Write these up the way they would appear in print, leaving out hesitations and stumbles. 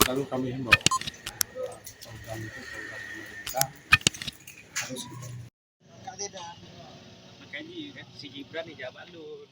selalu kami himbau program itu program pemerintah harus kita.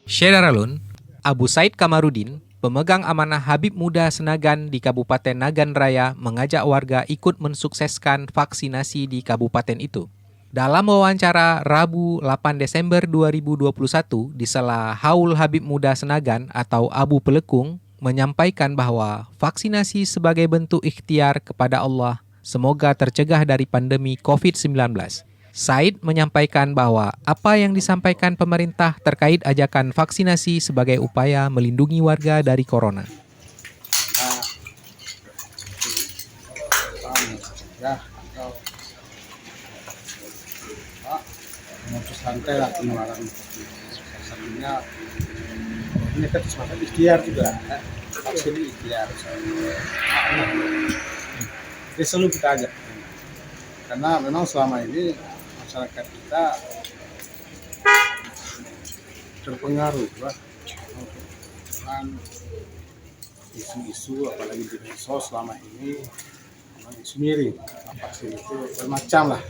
Syederalun, Abu Said Kamarudin, pemegang amanah Habib Muda Senagan di Kabupaten Nagan Raya, mengajak warga ikut mensukseskan vaksinasi di kabupaten itu. Dalam wawancara Rabu 8 Desember 2021 di sela Haul Habib Muda Senagan atau Abu Pelekung, menyampaikan bahwa vaksinasi sebagai bentuk ikhtiar kepada Allah semoga tercegah dari pandemi COVID-19. Said menyampaikan bahwa apa yang disampaikan pemerintah terkait ajakan vaksinasi sebagai upaya melindungi warga dari corona. Ya, atau memutus rantai lah penularan salah satunya ini kan semacam ikhtiar juga vaksin ikhtiar jadi selalu kita ajak karena memang selama ini masyarakat kita terpengaruh dengan isu-isu apalagi di medsos selama ini isu miring vaksin itu bermacam lah.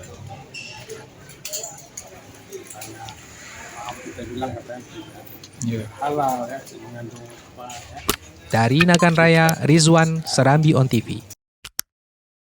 Maaf kita bilang katanya tidak halal ya mengandung apa ya. Dari Nagan Raya, Rizwan, Serambi On TV.